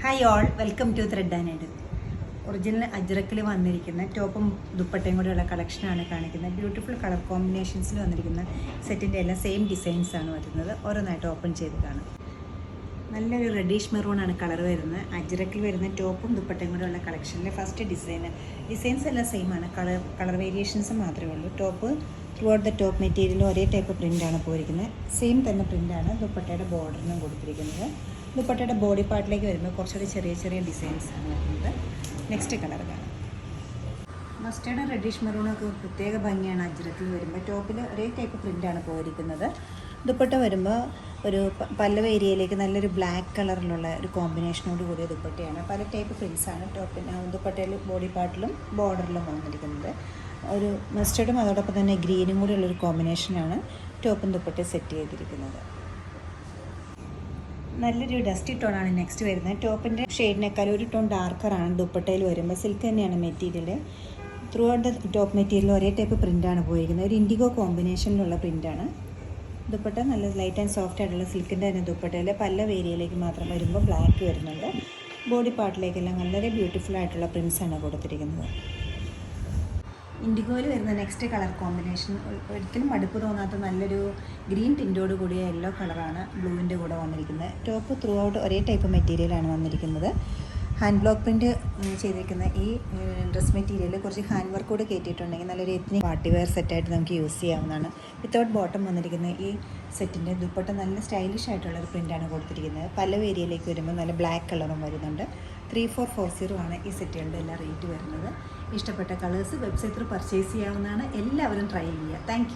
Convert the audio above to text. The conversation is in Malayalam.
Hi all, welcome to thread and needle. Original അജ്രക്കിൽ വന്നിരിക്കുന്ന ടോപ്പും ദുപ്പട്ടയും കൂടെയുള്ള കളക്ഷനാണ് കാണിക്കുന്നത്. ബ്യൂട്ടിഫുൾ കളർ കോമ്പിനേഷൻസിൽ വന്നിരിക്കുന്ന സെറ്റിൻ്റെ എല്ലാം സെയിം ഡിസൈൻസാണ് വരുന്നത്. ഓരോന്നായിട്ട് ഓപ്പൺ ചെയ്ത് കാണാം. നല്ലൊരു റെഡിഷ് മെറൂണാണ് കളർ വരുന്നത്. അജ്രക്കിൽ വരുന്ന ടോപ്പും ദുപ്പട്ടയും കൂടെയുള്ള കളക്ഷനിലെ ഫസ്റ്റ് ഡിസൈൻസ് എല്ലാം സെയിം ആണ്. കളർ വേരിയേഷൻസ് മാത്രമേ ഉള്ളൂ. Top through out the top material ഒരേ ടൈപ്പ് പ്രിൻ്റാണ് പോയിരിക്കുന്നത്. സെയിം തന്നെ പ്രിൻ്റാണ് ദുപ്പട്ടയുടെ ബോർഡറിനും കൊടുത്തിരിക്കുന്നത്. ദുപ്പട്ടയുടെ ബോഡി പാർട്ടിലേക്ക് വരുമ്പോൾ കുറച്ചുകൂടി ചെറിയ ഡിസൈൻസാണ് വരുന്നത്. നെക്സ്റ്റ് കളർ കാണാം. മസ്റ്റേർഡ് റെഡിഷ് മെറൂണൊക്കെ പ്രത്യേക ഭംഗിയാണ്. അജ്രക്കിൽ വരുമ്പോൾ ടോപ്പിൽ ഒരേ ടൈപ്പ് പ്രിൻ്റാണ് പോയിരിക്കുന്നത്. ദുപ്പട്ട വരുമ്പോൾ ഒരു പല്ലവ ഏരിയയിലേക്ക് നല്ലൊരു ബ്ലാക്ക് കളറിലുള്ള ഒരു കോമ്പിനേഷനോട് കൂടിയ ദുപ്പട്ടയാണ്. പല ടൈപ്പ് പ്രിൻസാണ് ദുപ്പട്ടയിൽ ബോഡി പാർട്ടിലും ബോർഡറിലും വന്നിരിക്കുന്നത്. ഒരു മസ്റ്റേർഡും അതോടൊപ്പം തന്നെ ഗ്രീനും കൂടി ഉള്ളൊരു കോമ്പിനേഷനാണ് ടോപ്പും ദുപ്പട്ടയും സെറ്റ് ചെയ്തിരിക്കുന്നത്. നല്ലൊരു ഡസ്റ്റി ടോണാണ് നെക്സ്റ്റ് വരുന്നത്. ടോപ്പിൻ്റെ ഷെയ്ഡിനേക്കാൾ ഒരു ടോൺ ഡാർക്കറാണ് ദുപ്പട്ടയിൽ വരുമ്പോൾ. സിൽക്ക് തന്നെയാണ് material. Through out the top material ഒരേ ടൈപ്പ് പ്രിൻ്റാണ് പോയിരിക്കുന്നത്. ഒരു ഇൻഡിഗോ കോമ്പിനേഷനിലുള്ള പ്രിൻ്റാണ്. ദുപ്പട്ട നല്ല ലൈറ്റ് ആൻഡ് സോഫ്റ്റ് ആയിട്ടുള്ള സിൽക്കിൻ്റെ തന്നെ ദുപ്പട്ടയിൽ പല ഏരിയയിലേക്ക് മാത്രം വരുമ്പോൾ ബ്ലാക്ക് വരുന്നുണ്ട്. ബോഡി പാർട്ടിലേക്കെല്ലാം വളരെ ബ്യൂട്ടിഫുൾ ആയിട്ടുള്ള പ്രിൻസാണ് കൊടുത്തിരിക്കുന്നത്. ഇൻഡിഗോയിൽ വരുന്ന നെക്സ്റ്റ് കളർ കോമ്പിനേഷൻ ഒരിക്കലും മടുപ്പ് തോന്നാത്ത നല്ലൊരു ഗ്രീൻ ടിൻറ്റോട് കൂടിയ യെല്ലോ കളറാണ് ബ്ലൂവിൻ്റെ കൂടെ വന്നിരിക്കുന്നത്. ടോപ്പ് ത്രൂ ഔട്ട് ഒരേ ടൈപ്പ് മെറ്റീരിയലാണ് വന്നിരിക്കുന്നത്. ഹാൻഡ് ബ്ലോക്ക് പ്രിൻറ്റ് ചെയ്തിരിക്കുന്ന ഈ ഡ്രസ് മെറ്റീരിയൽ കുറച്ച് ഹാൻഡ് വർക്ക് കൂടെ കയറ്റിയിട്ടുണ്ടെങ്കിൽ നല്ലൊരു എത്നിക് പാർട്ടി വെയർ സെറ്റായിട്ട് നമുക്ക് യൂസ് ചെയ്യാവുന്നതാണ്. വിത്തൗട്ട് ബോട്ടം വന്നിരിക്കുന്ന ഈ സെറ്റിൻ്റെ ദുപ്പട്ട നല്ല സ്റ്റൈലിഷ് ആയിട്ടുള്ളൊരു പ്രിൻ്റാണ് കൊടുത്തിരിക്കുന്നത്. പല ഏരിയയിലേക്ക് വരുമ്പോൾ നല്ല ബ്ലാക്ക് കളറും വരുന്നുണ്ട്. 3440 ആണ് ഈ സെറ്റുകളുടെ എല്ലാം റേറ്റ് വരുന്നത്. ഇഷ്ടപ്പെട്ട കളേഴ്സ് വെബ്സൈറ്റിൽ പർച്ചേസ് ചെയ്യാവുന്നതാണ്. എല്ലാവരും ട്രൈ ചെയ്യുക. താങ്ക്